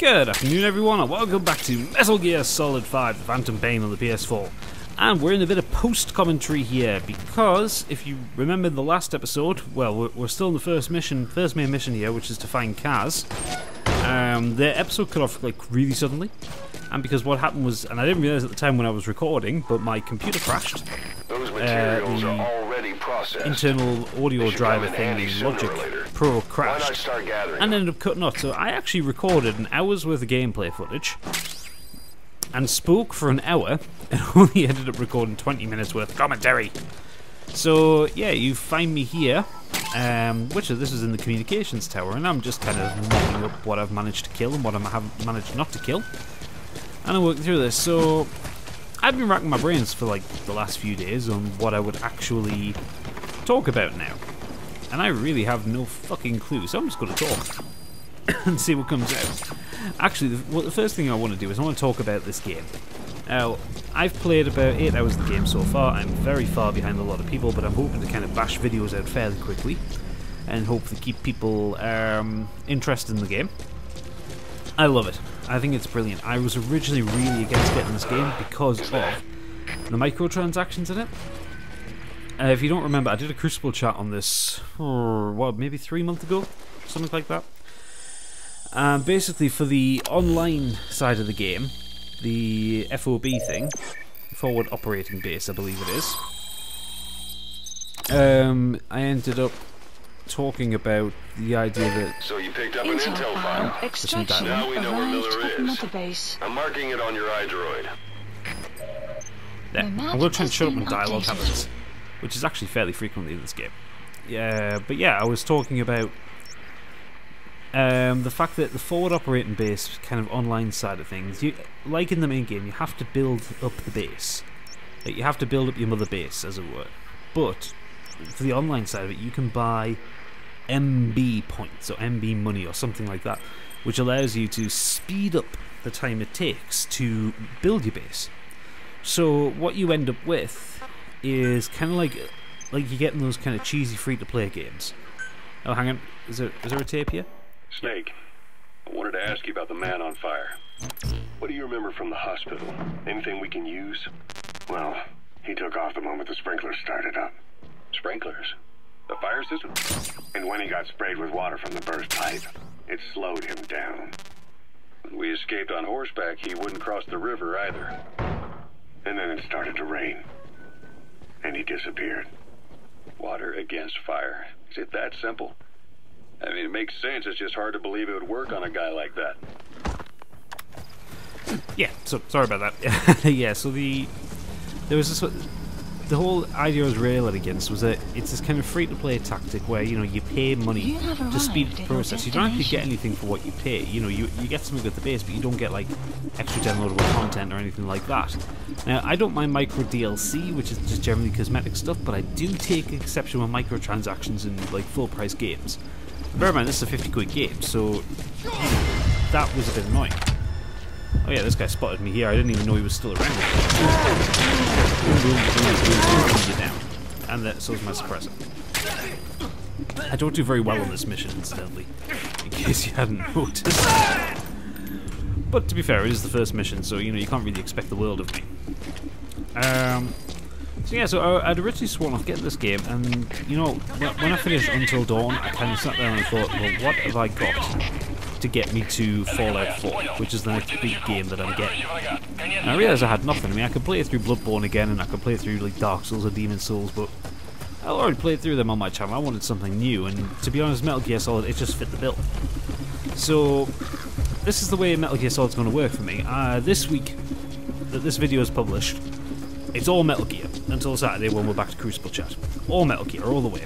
Good afternoon everyone and welcome back to Metal Gear Solid 5 The Phantom Pain on the PS4. And we're in a bit of post-commentary here because, if you remember the last episode, well, we're still in the first main mission here, which is to find Kaz. The episode cut off like really suddenly, and because what happened was, and I didn't realise at the time when I was recording, but my computer crashed. Those materials are already processed. Internal audio driver thing, the Logic Pro crashed, and ended up cutting off. So I actually recorded an hour's worth of gameplay footage and spoke for an hour and only ended up recording 20 minutes worth of commentary. So yeah, you find me here, this is in the communications tower, and I'm just kind of mopping up what I've managed to kill and what I haven't managed not to kill, and I'm working through this. So I've been racking my brains for like the last few days on what I would actually talk about now, and I really have no fucking clue, so I'm just going to talk and see what comes out. Actually, the first thing I want to do is I want to talk about this game. Now, I've played about 8 hours of the game so far. I'm very far behind a lot of people, but I'm hoping to kind of bash videos out fairly quickly and hopefully keep people interested in the game. I love it. I think it's brilliant. I was originally really against getting this game because of the microtransactions in it. If you don't remember, I did a Crucible chat on this, maybe 3 months ago? Something like that. Basically, for the online side of the game, the FOB thing, Forward Operating Base, I believe it is, I ended up talking about the idea that... So you picked up an intel file. Extraction Now we know where Miller is. Base. I'm marking it on your iDroid. There. I'm going to try and shut up when dialogue happens, which is actually fairly frequently in this game. Yeah, but yeah, I was talking about the fact that the Forward Operating Base kind of online side of things, like in the main game, you have to build up the base. Like, you have to build up your mother base, as it were. But for the online side of it, you can buy MB points or MB money or something like that, which allows you to speed up the time it takes to build your base. So what you end up with is kind of like you get in those kind of cheesy free-to-play games. Oh, hang on, is there a tape here? Snake, I wanted to ask you about the man on fire. What do you remember from the hospital? Anything we can use? Well, he took off the moment the sprinklers started up. Sprinklers? The fire system? And when he got sprayed with water from the burst pipe, it slowed him down. When we escaped on horseback, he wouldn't cross the river either. And then it started to rain. And he disappeared. Water against fire. Is it that simple? I mean, it makes sense. It's just hard to believe it would work on a guy like that. Yeah, so sorry about that. Yeah, so the whole idea I was railing against was that it's this kind of free-to-play tactic where, you know, you pay money to speed up the process. You don't actually get anything for what you pay. You know, you get something with the base, but you don't get like extra downloadable content or anything like that. Now, I don't mind micro DLC, which is just generally cosmetic stuff, but I do take exception with microtransactions in like full-price games. Bear in mind, this is a 50 quid game, so that was a bit annoying. Oh yeah, this guy spotted me here. I didn't even know he was still around. And so is my suppressor. I don't do very well on this mission, incidentally, in case you hadn't noticed. But to be fair, it is the first mission, so you know you can't really expect the world of me. So yeah, so I'd originally sworn off getting this game, and you know, when I finished Until Dawn, I kind of sat there and thought, well, what have I got to get me to Fallout 4, which is the next big game that I'm getting. And I realised I had nothing. I mean, I could play through Bloodborne again, and I could play through like Dark Souls or Demon Souls, but I already played through them on my channel. I wanted something new, and to be honest, Metal Gear Solid, it just fit the bill. So this is the way Metal Gear Solid's going to work for me. This week that this video is published, it's all Metal Gear until Saturday when we're back to Crucible chat. All Metal Gear, all the way.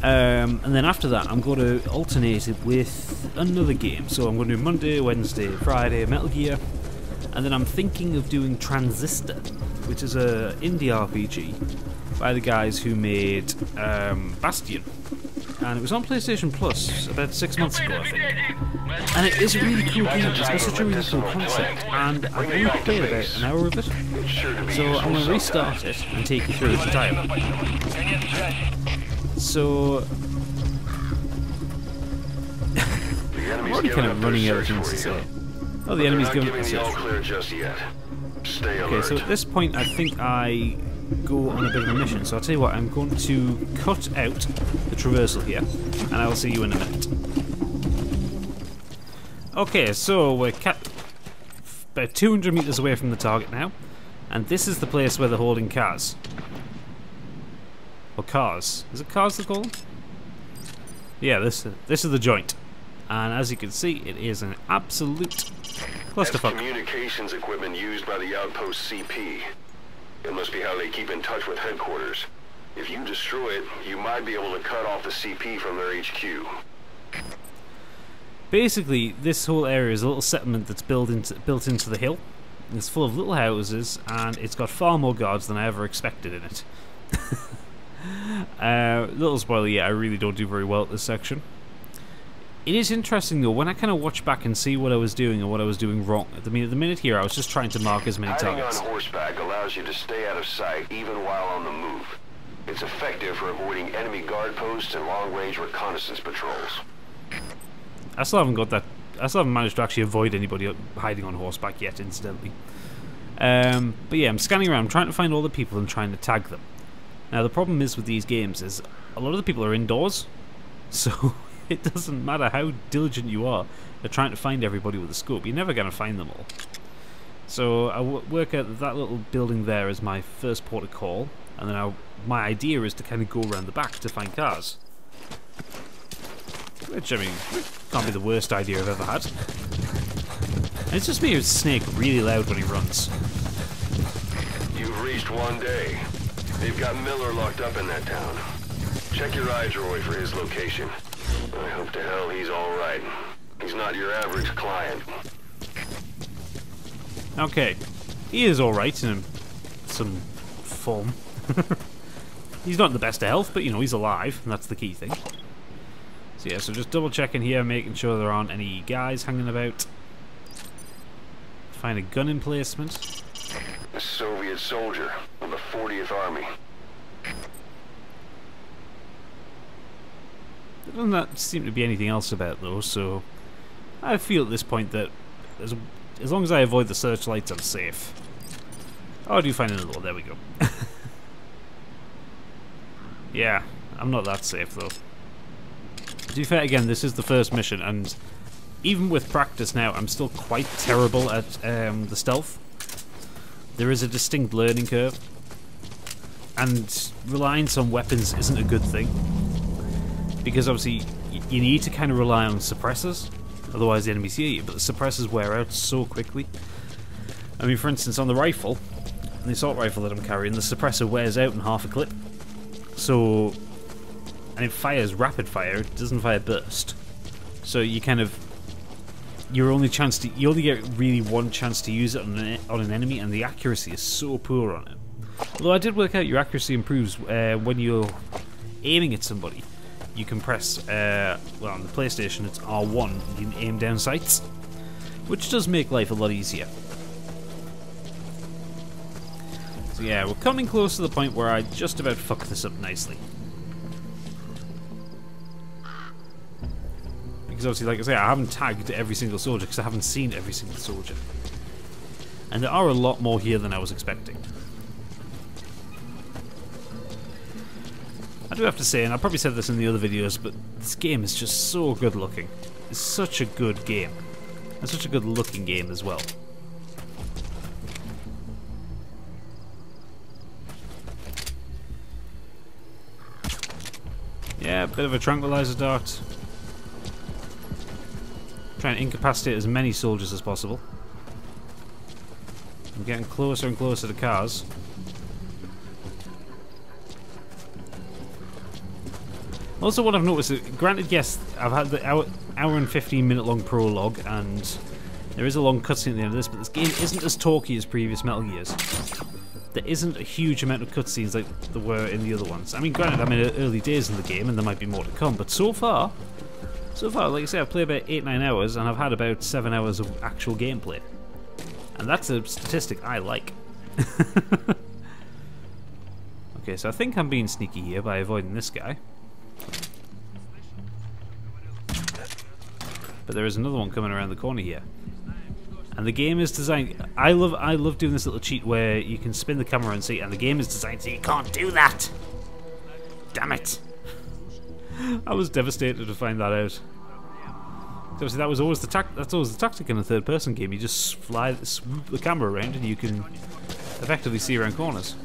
And then after that, I'm going to alternate it with another game. So I'm going to do Monday, Wednesday, Friday, Metal Gear. And then I'm thinking of doing Transistor, which is a indie RPG by the guys who made Bastion. And it was on PlayStation Plus about 6 months ago, I think. And it is a really cool game. It's got such a really cool concept. And I've only played about an hour of it. So I'm going to restart it and take you through it entirely. So already kind of running out of things to say. Oh, the enemy's giving us a search. Clear just yet. Stay alert. Okay, so at this point, I think I go on a bit of a mission. So I'll tell you what, I'm going to cut out the traversal here, and I will see you in a minute. Okay, so we're about 200 meters away from the target now, and this is the place where they're holding cars. Or cars. Is it cars they call them? Yeah, this is the joint. And as you can see, it is an absolute clusterfuck. That's communications equipment used by the outpost CP. It must be how they keep in touch with headquarters. If you destroy it, you might be able to cut off the CP from their HQ. Basically, this whole area is a little settlement that's built into the hill. It's full of little houses, and it's got far more guards than I ever expected in it. Little spoiler, yeah, I really don't do very well at this section. It is interesting though, when I kind of watch back and see what I was doing and what I was doing wrong. At the minute here, I was just trying to mark as many targets. Hiding on horseback allows you to stay out of sight even while on the move. It's effective for avoiding enemy guard posts and long-range reconnaissance patrols. I still haven't managed to actually avoid anybody hiding on horseback yet, incidentally. But yeah, I'm scanning around, trying to find all the people and trying to tag them. Now the problem is with these games is a lot of the people are indoors, so it doesn't matter how diligent you are at trying to find everybody with a scope. You're never going to find them all. So I work out that little building there is my first port of call, and then my idea is to kind of go around the back to find cars. Which, I mean, can't be the worst idea I've ever had. And it's just me who's Snake really loud when he runs. You've reached one day. They've got Miller locked up in that town. Check your iDroid for his location. I hope to hell he's alright. He's not your average client. Okay. He is alright in some form. He's not in the best of health, but you know, he's alive, and that's the key thing. So yeah, so just double checking here, making sure there aren't any guys hanging about. Find a gun emplacement. A Soviet soldier of the 40th Army. There doesn't not seem to be anything else about those, so I feel at this point that as long as I avoid the searchlights, I'm safe. Oh, I do find another one. There we go. Yeah, I'm not that safe though. To be fair, again, this is the first mission, and even with practice now, I'm still quite terrible at the stealth. There is a distinct learning curve, and reliance on weapons isn't a good thing, because obviously you need to kind of rely on suppressors, otherwise the enemies hear you, but the suppressors wear out so quickly. I mean, for instance, on the rifle, the assault rifle that I'm carrying, the suppressor wears out in half a clip. So, and it fires rapid fire, it doesn't fire burst. So you kind of, you only get really one chance to use it on an enemy, and the accuracy is so poor on it. Although I did work out your accuracy improves when you're aiming at somebody. You can press, well, on the PlayStation it's R1, you can aim down sights, which does make life a lot easier. So yeah, we're coming close to the point where I just about fucked this up nicely. Because obviously, like I say, I haven't tagged every single soldier because I haven't seen every single soldier. And there are a lot more here than I was expecting. I do have to say, and I probably said this in the other videos, but this game is just so good looking. It's such a good game. And such a good looking game as well. Yeah, a bit of a tranquilizer dart. Trying to incapacitate as many soldiers as possible. I'm getting closer and closer to cars. Also, what I've noticed, granted, yes, I've had the hour and 15-minute long prologue, and there is a long cutscene at the end of this, but this game isn't as talky as previous Metal Gears. There isn't a huge amount of cutscenes like there were in the other ones. I mean, granted, I'm in early days in the game, and there might be more to come, but so far, like I say, I've played about 8-9 hours, and I've had about 7 hours of actual gameplay. And that's a statistic I like. Okay, so I think I'm being sneaky here by avoiding this guy. But there is another one coming around the corner here. And the game is designed... I love doing this little cheat where you can spin the camera and see, and the game is designed so you can't do that! Damn it! I was devastated to find that out. Obviously, that was always that's always the tactic in a third-person game. You just swoop the camera around and you can effectively see around corners.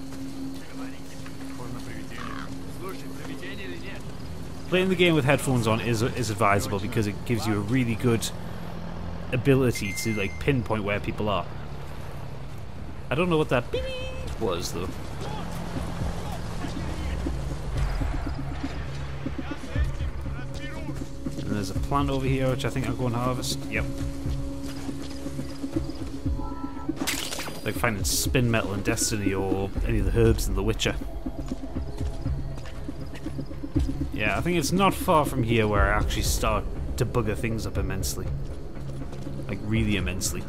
Playing the game with headphones on is advisable because it gives you a really good ability to like pinpoint where people are. I don't know what that beep was though. And there's a plant over here which I think I'll go and harvest. Yep. Like finding spin metal in Destiny or any of the herbs in The Witcher. Yeah, I think it's not far from here where I actually start to bugger things up immensely. Like, really immensely.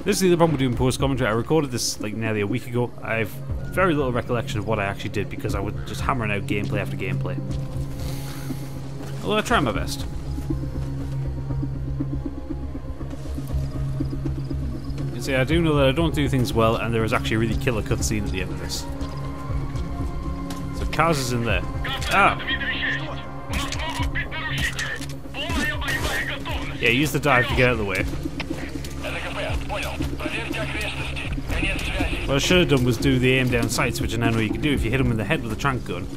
This is the other problem with doing post-commentary. I recorded this, like, nearly a week ago. I have very little recollection of what I actually did because I was just hammering out gameplay after gameplay. Although I try my best. You see, I do know that I don't do things well, and there is actually a really killer cutscene at the end of this. So Kaz is in there. Ah! Yeah, use the dive to get out of the way. What I should have done was do the aim down sights, which I now know you can do. If you hit him in the head with a trank gun,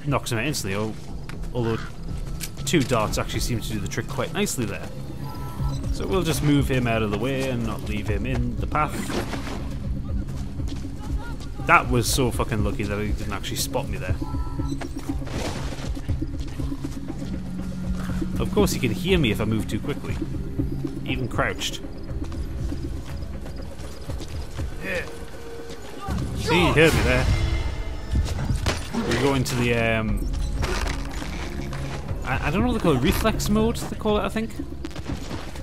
it knocks him out instantly, although 2 darts actually seem to do the trick quite nicely there. So we'll just move him out of the way and not leave him in the path. That was so fucking lucky that he didn't actually spot me there. Of course he can hear me if I move too quickly. Even crouched. Yeah. See, he heard me there. We go into the I don't know what they call it, reflex mode they call it, I think.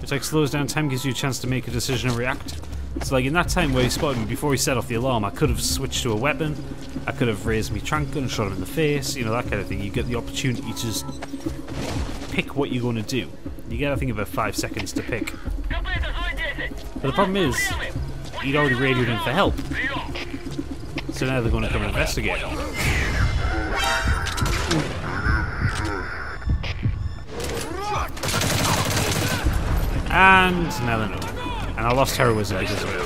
Which like slows down time, gives you a chance to make a decision and react. So like in that time where he spotted me before he set off the alarm, I could have switched to a weapon, I could have raised my trank gun and shot him in the face, you know, that kind of thing. You get the opportunity to just pick what you're going to do. You get, I think, about 5 seconds to pick. But the problem is, he'd already radioed in for help. So now they're going to come and investigate. And now they know. And I lost heroism because of it.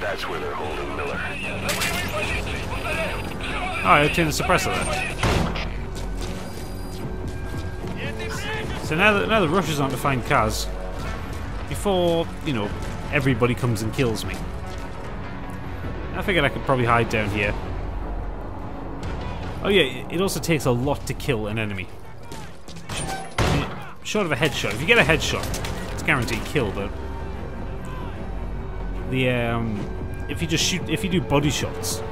That's where they're holding Miller. Oh, I obtained the suppressor there. So now the rush is on to find Kaz before, you know, everybody comes and kills me. I figured I could probably hide down here. Oh yeah, it also takes a lot to kill an enemy. Short of a headshot. If you get a headshot, it's guaranteed kill, but the if you just shoot, if you do body shots,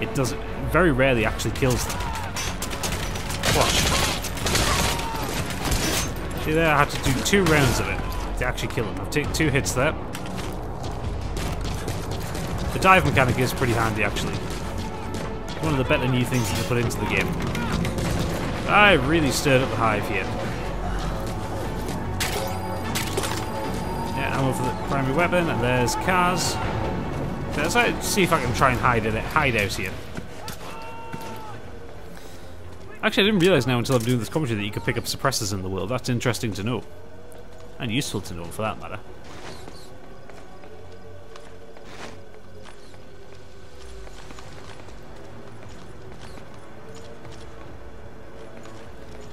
it doesn't, very rarely actually kills them. Watch. See there, I had to do 2 rounds of it to actually kill him. I've taken 2 hits there. The dive mechanic is pretty handy, actually. One of the better new things that they put into the game. I really stirred up the hive here. Yeah, ammo for the primary weapon, and there's Kaz. Let's see if I can try and hide out here. Actually, I didn't realise now until I'm doing this commentary that you could pick up suppressors in the world. That's interesting to know. And useful to know, for that matter.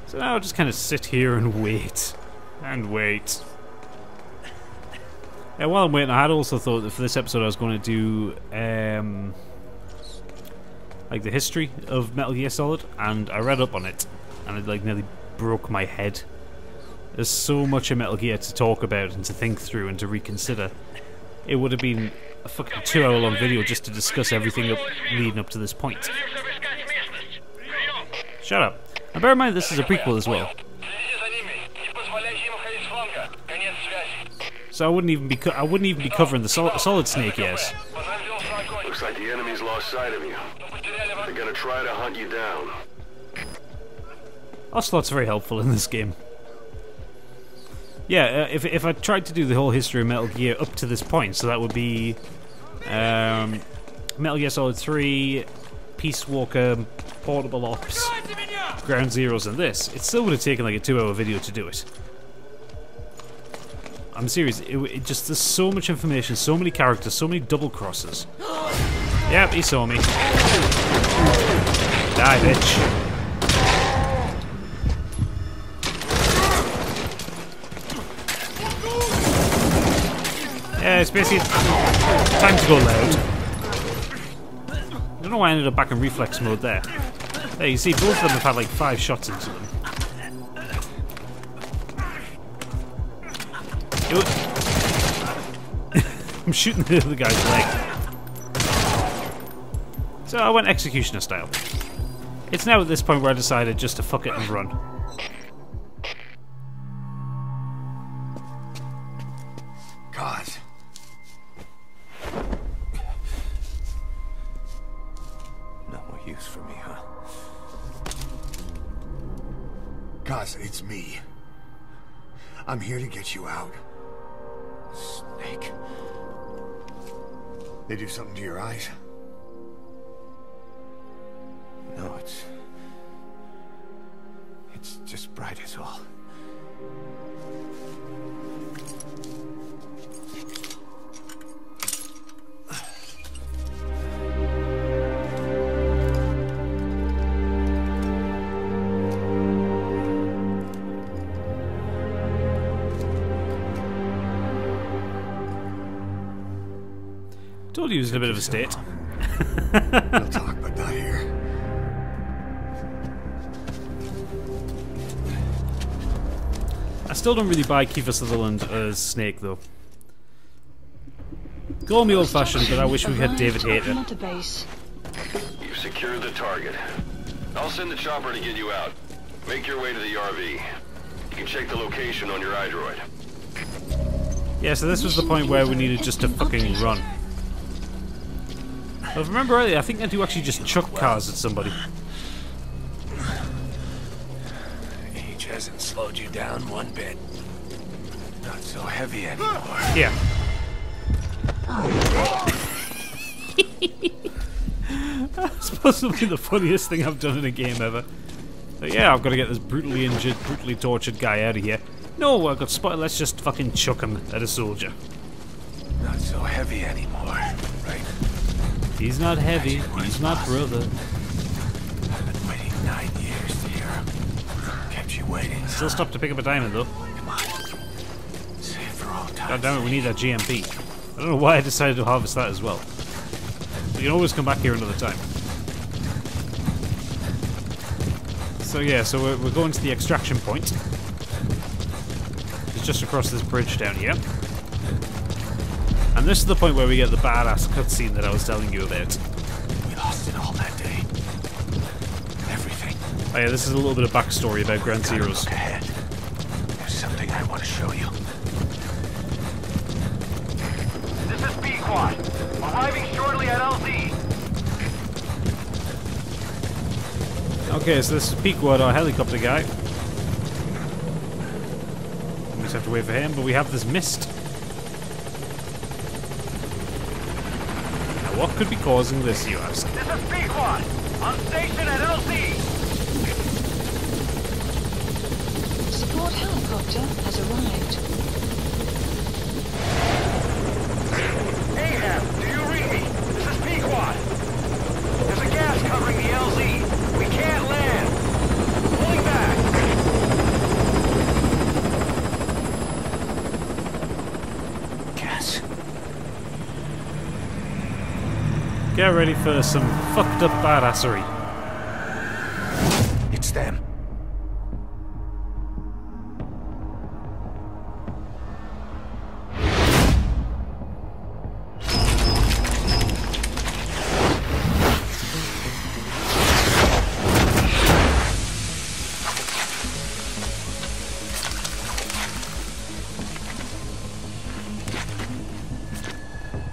So now I'll just kind of sit here and wait. And wait. Yeah, while I'm waiting, I had also thought that for this episode I was going to do like the history of Metal Gear Solid, and I read up on it, and it like nearly broke my head. There's so much of Metal Gear to talk about and to think through and to reconsider. It would have been a fucking 2-hour-long video just to discuss everything leading up to this point. Shut up. And bear in mind this is a prequel as well. So I wouldn't even be covering the Solid Snake years. Looks like the enemy's lost sight of you. They're gonna try to hunt you down. Ocelot's very helpful in this game. Yeah, if I tried to do the whole history of Metal Gear up to this point, so that would be Metal Gear Solid 3, Peace Walker, Portable Ops, Ground Zeroes, and this, it still would have taken like a 2-hour video to do it. I'm serious, it just, there's so much information, so many characters, so many double crosses. Yep, he saw me. Die, bitch. Yeah, it's basically time to go loud. I don't know why I ended up back in reflex mode there. There, you see, both of them have had like 5 shots into them. I'm shooting the other guy's leg. So I went executioner style. It's now at this point where I decided just to fuck it and run. God. No more use for me, huh? Kaz, it's me. I'm here to get you out. Snake. They do something to your eyes? No, it's just bright as all. Told you he was in a bit of a state. We'll talk, but not here. I still don't really buy Kiefer Sutherland as Snake, though. Call me old-fashioned, but I wish we had David Hayter. You've secured the target. I'll send the chopper to get you out. Make your way to the RV. You can check the location on your iDroid. Yeah, so this was the point where we needed just to fucking run. But if I remember earlier, I think I do actually just chuck cars at somebody. Age hasn't slowed you down one bit. Not so heavy anymore. Yeah. That's possibly the funniest thing I've done in a game ever. But yeah, I've got to get this brutally injured, brutally tortured guy out of here. No, I got spotted. Let's just fucking chuck him at a soldier. Not so heavy anymore, right? He's not heavy. He's my brother. I've been waiting 9 years to hear him. Kept you waiting. Still stopped to pick up a diamond, though. Come on. Save for all time. God damn it, we need that GMP. I don't know why I decided to harvest that as well. We can always come back here another time. So yeah, so we're going to the extraction point. It's just across this bridge down here. And this is the point where we get the badass cutscene that I was telling you about. We lost it all that day. Everything. Oh yeah, this is a little bit of backstory about Ground Zeroes. Look ahead. There's something I want to show you. This is B-Quad. Arriving shortly at LZ. Okay, so this is Pequod, our helicopter guy. We just have to wait for him, but we have this mist. Now, what could be causing this, you ask? This is B-Quad. On station at LZ. Support helicopter has arrived. Ahab, do you read me? This is Pequod. There's a gas covering the LZ. We can't land. Pulling back. Gas. Get ready for some fucked up badassery. It's them.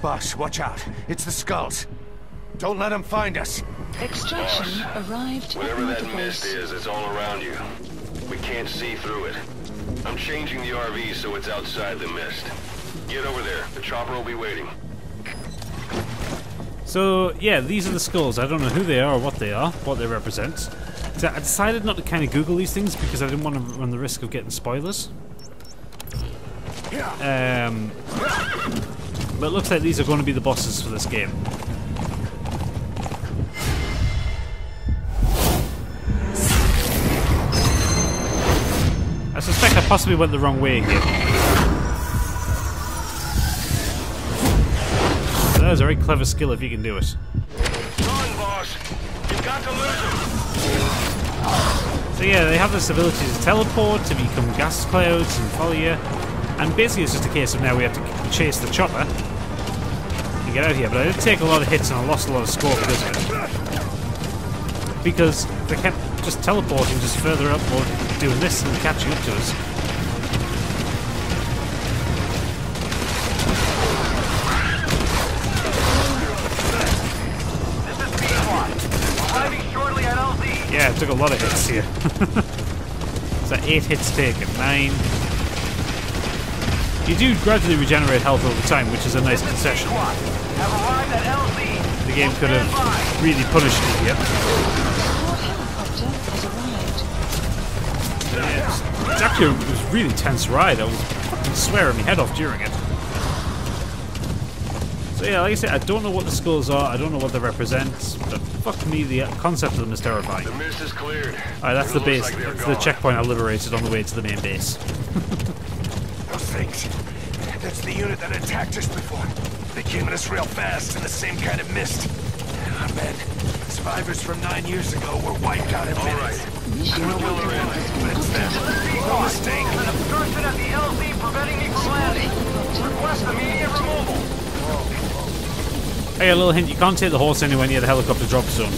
Boss, watch out. It's the skulls. Don't let them find us. Extraction arrived at Whatever that Mother mist Base. is, it's all around you. We can't see through it. I'm changing the RV so it's outside the mist. Get over there. The chopper will be waiting. So, yeah, these are the skulls. I don't know who they are or what they represent. So I decided not to kind of Google these things because I didn't want to run the risk of getting spoilers. But it looks like these are going to be the bosses for this game. I suspect I possibly went the wrong way here. That is a very clever skill if you can do it. Run, boss. You've got to lose him. So yeah, they have this ability to teleport, to become gas clouds and follow you. And basically it's just a case of now we have to chase the chopper and get out of here. But I did take a lot of hits and I lost a lot of score because of it. Because they kept just teleporting just further up or doing this and catching up to us. This is P1. Arriving shortly at LZ. Yeah, it took a lot of hits here. So 8 hits taken, 9. You do gradually regenerate health over time, which is a nice concession. Have arrived at LZ. The game could have really punished you here. Support helicopter has arrived. It's actually it was a really tense ride. I was fucking swearing my head off during it. So yeah, like I said, I don't know what the skulls are, I don't know what they represent, but fuck me, the concept of them is terrifying. The mist is cleared. Alright, that's the Looks base. like they're That's the gone. checkpoint I liberated on the way to the main base. Those things. That's the unit that attacked us before. They came at us real fast in the same kind of mist. Oh, man. Survivors from 9 years ago were wiped out in All minutes. right. Mission order has been It's them. completed. No mistake. An obstruction at the LZ preventing me from Support landing. helicopter Request immediate removal. Hey, a little hint, you can't take the horse anywhere near the helicopter drop zone.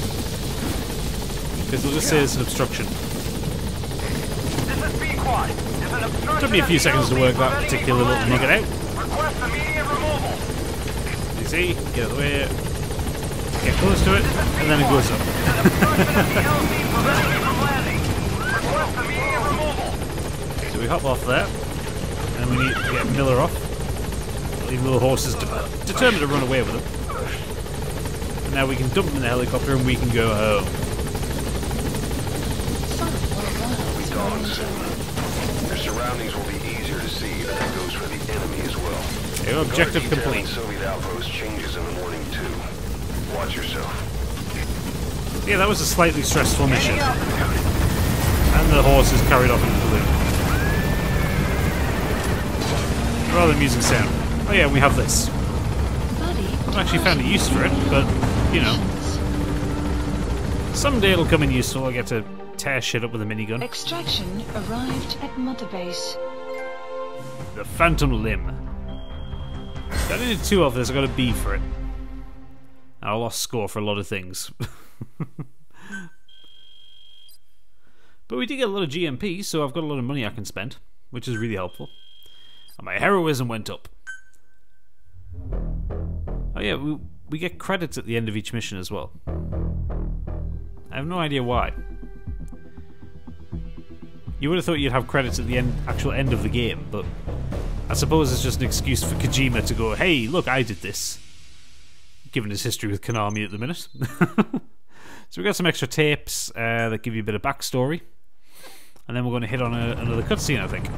Because they'll just say it's an obstruction. This is B-Quad. There's an obstruction Took me a few at the seconds to LZ work that preventing me particular from little nugget landing. out. Request immediate removal. You see? Get out of the way. Get close to it, and then it goes up. There's an obstruction at the LZ preventing me from landing. Request immediate removal. So we hop off there, and we need to get Miller off. Even though the horse is determined to run away with him. And now we can dump him in the helicopter and we can go home. Dogs. Their surroundings will be easier to see, and that goes for the enemy as well. Okay, objective Guard detail complete. in Soviet outpost changes in the morning too. Watch yourself. Yeah, that was a slightly stressful mission. And the horse is carried off in the balloon. Rather amusing sound. Oh yeah, we have this. Buddy, I've actually found a use for it, but, you know, someday it'll come in useful. I'll get to tear shit up with a minigun. extraction arrived at Mother Base. The Phantom Limb. I only did 2 of this, I got a B for it. And I lost score for a lot of things. But we did get a lot of GMP, so I've got a lot of money I can spend, which is really helpful. And my heroism went up. Oh yeah, we get credits at the end of each mission as well. I have no idea why. You would have thought you'd have credits at the actual end of the game, but I suppose it's just an excuse for Kojima to go, hey, look, I did this. Given his history with Konami at the minute. So we got some extra tapes that give you a bit of backstory. And then we're going to hit on another cutscene, I think.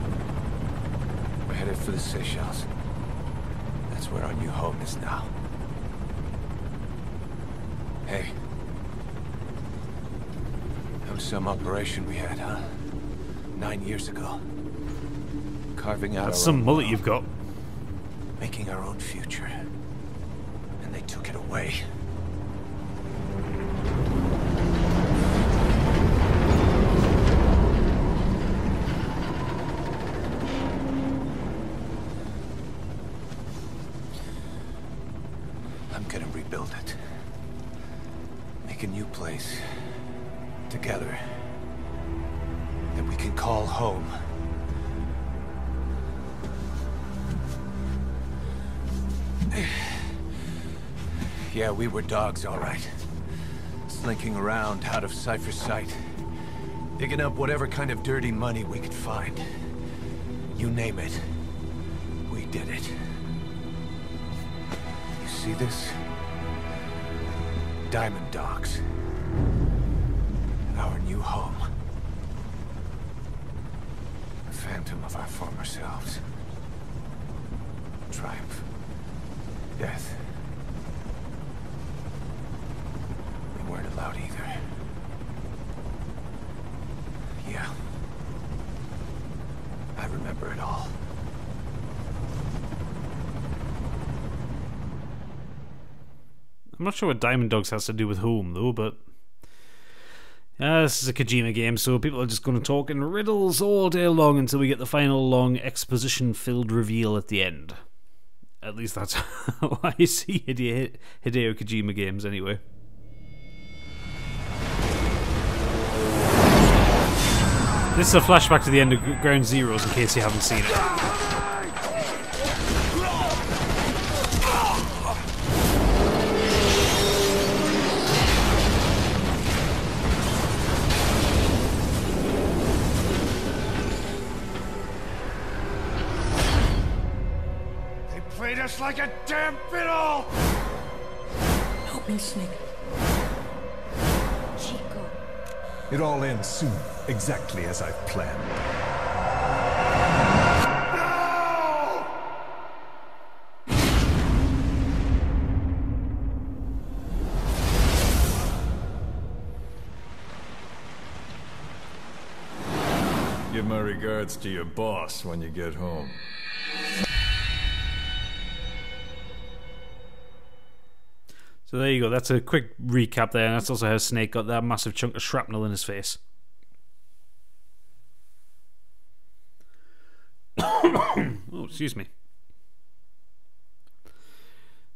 We're headed for the Seychelles. That's where our new home is now. Hey. That was some operation we had, huh? 9 years ago. Carving out That's our some own mullet world, you've got. making our own future. And they took it away. I'm gonna rebuild it. Make a new place. Together. That we can call home. Yeah, we were dogs, all right. Slinking around out of Cypher's sight. Digging up whatever kind of dirty money we could find. You name it. We did it. You see this? Diamond Dogs. Our new home. A phantom of our former selves. Triumph. Death. We weren't allowed either. Yeah. I remember it all. I'm not sure what Diamond Dogs has to do with home, though, but... this is a Kojima game, so people are just going to talk in riddles all day long until we get the final long exposition-filled reveal at the end. At least that's how I see Hideo Kojima games, anyway. This is a flashback to the end of Ground Zeroes, in case you haven't seen it. Played us like a damn fiddle! Help me, Snake. Chico. It all ends soon, exactly as I've planned. Give my regards to your boss when you get home. So there you go, that's a quick recap there, and that's also how Snake got that massive chunk of shrapnel in his face. Oh, excuse me.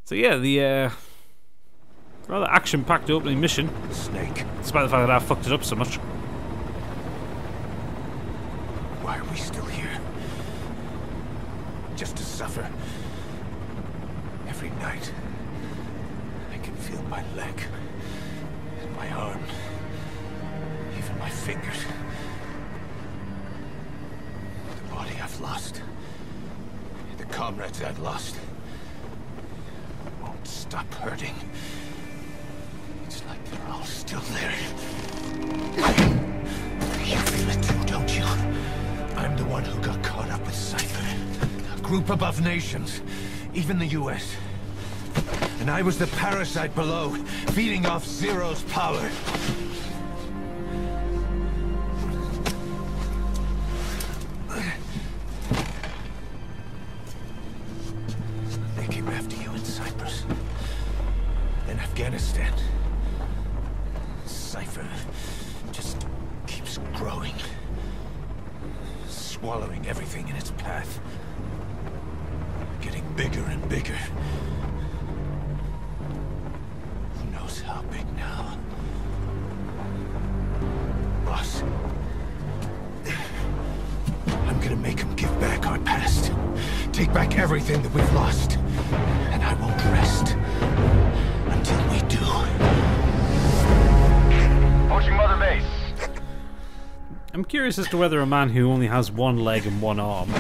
So yeah, the rather action-packed opening mission. Snake. Despite the fact that I fucked it up so much. Why are we still here? Just to suffer. Every night. Feel my leg, and my arm, even my fingers. The body I've lost, the comrades I've lost, won't stop hurting. It's like they're all still there. You feel it too, don't you? I'm the one who got caught up with Cypher, a group above nations, even the US. And I was the parasite below, feeding off Zero's power. They came after you in Cyprus. Then Afghanistan. Cypher just keeps growing. Swallowing everything in its path. Getting bigger and bigger. How big now? Boss. I'm gonna make him give back our past. Take back everything that we've lost. And I won't rest until we do. Approaching Mother Base. I'm curious as to whether a man who only has one leg and one arm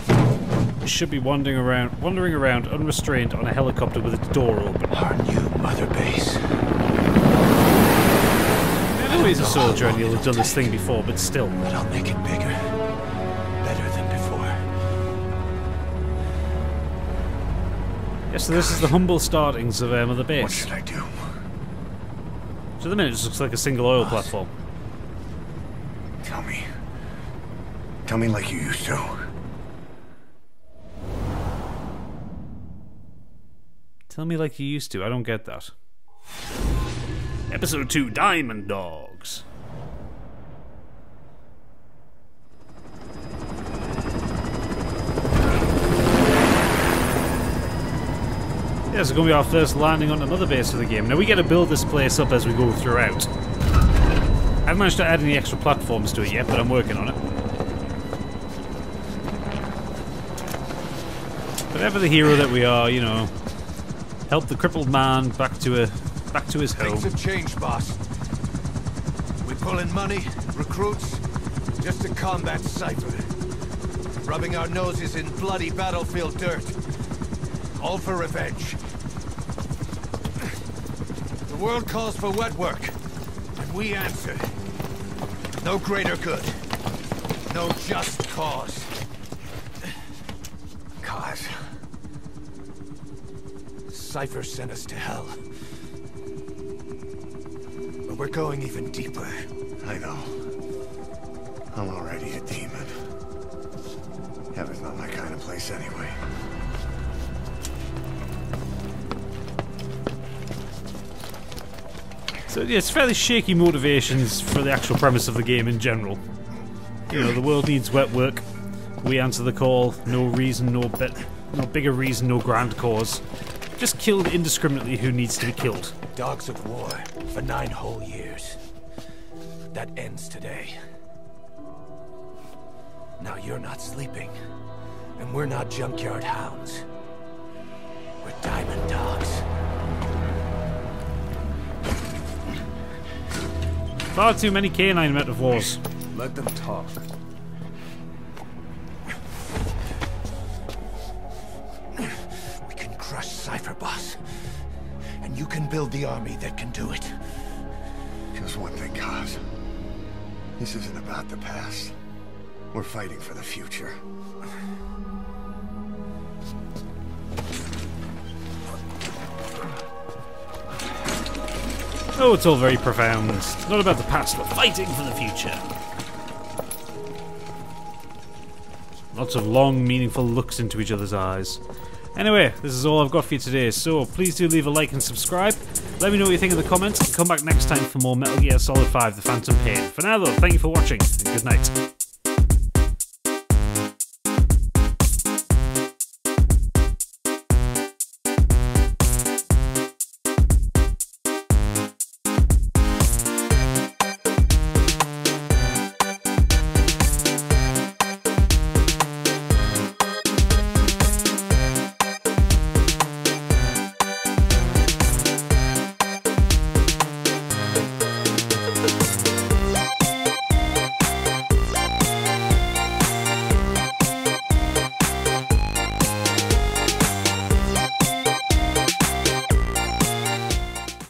should be wandering around unrestrained on a helicopter with its door open. Our new Mother Base. I know he's a soldier and he'll have done this thing before, but still. But I'll make it bigger. Better than before. Yes, so this is the humble startings of Mother Base. What should I do? So at the minute it just looks like a single oil platform. Tell me. Tell me like you used to. Tell me like you used to. I don't get that. Episode 2, Diamond Dogs. Yeah, it's going to be our first landing on another base for the game. Now we get to build this place up as we go throughout. I haven't managed to add any extra platforms to it yet, but I'm working on it. But ever the hero that we are, you know, help the crippled man back to his home. Things have changed, boss. We pull in money, recruits, Just to combat Cypher. Rubbing our noses in bloody battlefield dirt. All for revenge. The world calls for wet work, and we answer. No greater good. No just cause. Cause. Cypher sent us to hell. But we're going even deeper. I know. I'm already a demon. Heaven's not my kind of place anyway. So yeah, it's fairly shaky motivations for the actual premise of the game in general. You know, the world needs wet work. We answer the call. No reason, no bigger reason, no grand cause. Just killed indiscriminately who needs to be killed. Dogs of war for 9 whole years. That ends today. Now you're not sleeping, and we're not junkyard hounds. We're diamond dogs. Far too many canine metaphors. Let them talk. We can crush Cypher, boss. And you can build the army that can do it. Just one thing, Kaz. This isn't about the past. We're fighting for the future. Oh, it's all very profound. It's not about the past, we're fighting for the future. Lots of long, meaningful looks into each other's eyes. Anyway, this is all I've got for you today, so please do leave a like and subscribe. Let me know what you think in the comments, and come back next time for more Metal Gear Solid 5 The Phantom Pain. For now though, thank you for watching, and good night.